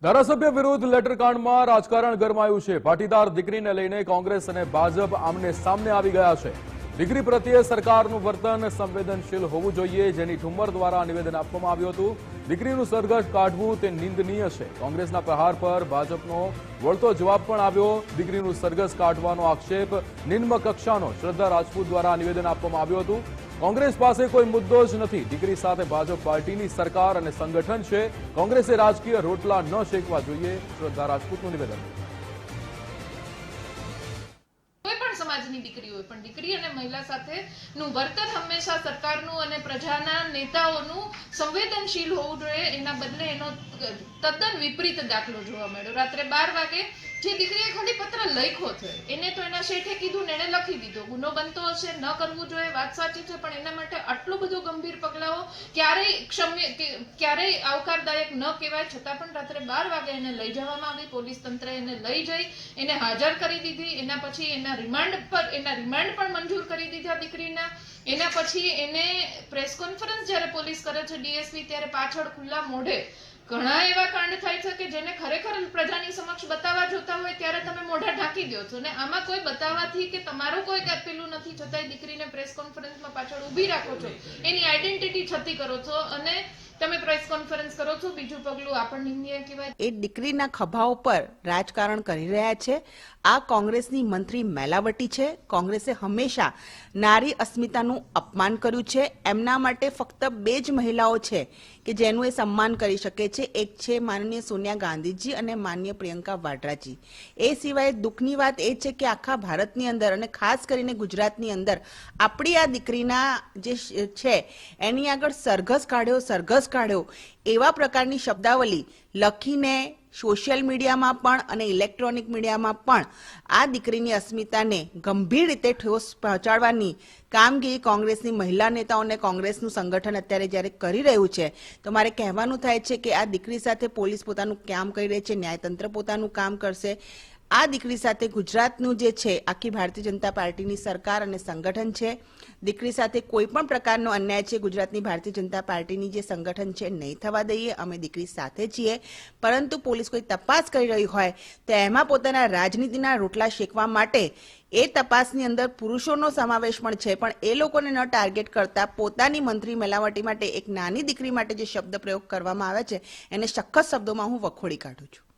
ધારાસભ્ય વિરુદ્ધ લેટરકાંડમાં રાજકારણ ગરમાયું છે। પાટીદાર દીકરીને લઈને કોંગ્રેસ અને ભાજપ આમને સામને આવી ગયા છે। દીકરી પ્રત્યે સરકારનું વર્તન સંવેદનશીલ હોવું જોઈએ, જેની ઠુમ્મર દ્વારા નિવેદન આપવામાં આવ્યું હતું। દીકરીનું સરઘસ કાઢવું તે નિંદનીય છે। કોંગ્રેસના પ્રહાર પર ભાજપનો વળતો જવાબ પણ આવ્યો। દીકરીનું સરઘસ કાઢવાનો આક્ષેપ નિમ્ન કક્ષાનો શ્રદ્ધા રાજપૂત દ્વારા નિવેદન આપવામાં આવ્યું હતું। કોંગ્રેસ પાસે કોઈ મુદ્દો જ નથી। દીકરી સાથે ભાજપ પાર્ટીની સરકાર અને સંગઠન છે। કોંગ્રેસે રાજકીય રોટલા ન શેકવા જોઈએ, શ્રદ્ધા રાજપૂતનું નિવેદન। કોઈ પણ સમાજની દીકરી હોય પણ દીકરી અને મહિલા સાથેનું વર્તન હંમેશા સરકારનું અને પ્રજાના નેતાઓનું સંવેદનશીલ હોવું જોઈએ। એના બદલે એનો તદ્દન વિપરીત દાખલો જોવા મળ્યો। રાત્રે 12 વાગે જે દીકરીએ ખાલી પત્ર લખ્યો છે એને તો એના શેઠે કીધું ને એને લખી દીધો। ગુનો બનતો હશે, ન કરવું જોઈએ, વાત સાચી છે, પણ એના માટે આટલું બધું ગંભીર પગલાઓ ક્યારેય આવકારદાયક ન કહેવાય। છતાં પણ રાત્રે 12 વાગે એને લઈ જવામાં આવી। પોલીસ તંત્રએ એને લઈ જઈ એને હાજર કરી દીધી। એના પછી એના રિમાન્ડ પણ મંજૂર કરી દીધા દીકરીના। એના પછી એને પ્રેસ કોન્ફરન્સ જ્યારે પોલીસ કરે છે ડીએસપી, ત્યારે પાછળ ખુલ્લા મોઢે ઘણા એવા કાંડ થાય છે કે જેને ખરેખર પ્રજાની સમક્ષ બતાવવા જોતા હોય ત્યારે તમે મોઢા ઢાંકી દો છો, ને આમાં કોઈ બતાવવાથી કે તમારું કોઈ પેલું નથી, છતાંય દીકરીને પ્રેસ કોન્ફરન્સમાં પાછળ ઊભી રાખો છો, એની આઈડેન્ટિટી છતી કરો છો અને તમે પ્રેસ કોન્ફરન્સ કરો છો। બીજું પગલું આપણ નિંદનીય કહેવાય। એ દીકરીના ખભા ઉપર રાજકારણ કરી રહ્યા છે। આ કોંગ્રેસની મંત્રી મેલાવટી છે। કોંગ્રેસે હંમેશા નારી અસ્મિતાનું અપમાન કર્યું છે। એમના માટે ફક્ત 2 જ મહિલાઓ છે કે જેનું એ સન્માન કરી શકે છે। એક છે માનનીય સોનિયા ગાંધીજી અને માનનીય પ્રિયંકા વાડરાજી। એ સિવાય દુઃખની વાત એ છે કે આખા ભારતની અંદર અને ખાસ કરીને ગુજરાતની અંદર આપણી આ દીકરીના જે છે એની આગળ સરઘસ કાઢ્યો એવા પ્રકારની શબ્દાવલી લખીને સોશિયલ મીડિયામાં પણ અને ઇલેક્ટ્રોનિક મીડિયામાં પણ આ દીકરીની અસ્મિતાને ગંભીર રીતે ઠોસ પહોંચાડવાની કામગીરી કોંગ્રેસની મહિલા નેતાઓને કોંગ્રેસનું સંગઠન અત્યારે જ્યારે કરી રહ્યું છે, તો મારે કહેવાનું થાય છે કે આ દીકરી સાથે પોલીસ પોતાનું કામ કરી રહી છે, ન્યાયતંત્ર પોતાનું કામ કરશે। આ દીકરી સાથે ગુજરાતનું જે છે આખી ભારતીય જનતા પાર્ટીની સરકાર અને સંગઠન છે। દીકરી સાથે કોઈ પણ પ્રકારનો અન્યાય છે ગુજરાતની ભારતીય જનતા પાર્ટીની જે સંગઠન છે નહીં થવા દઈએ। અમે દીકરી સાથે છીએ, પરંતુ પોલીસ કોઈ તપાસ કરી રહી હોય તો એમાં પોતાના રાજનીતિના રોટલા શેકવા માટે એ તપાસની અંદર પુરુષોનો સમાવેશ પણ છે, પણ એ લોકોને ન ટાર્ગેટ કરતા પોતાની મંત્રી મેલાવટી માટે એક નાની દીકરી માટે જે શબ્દ પ્રયોગ કરવામાં આવે છે એને સખત શબ્દોમાં હું વખોડી કાઢું છું।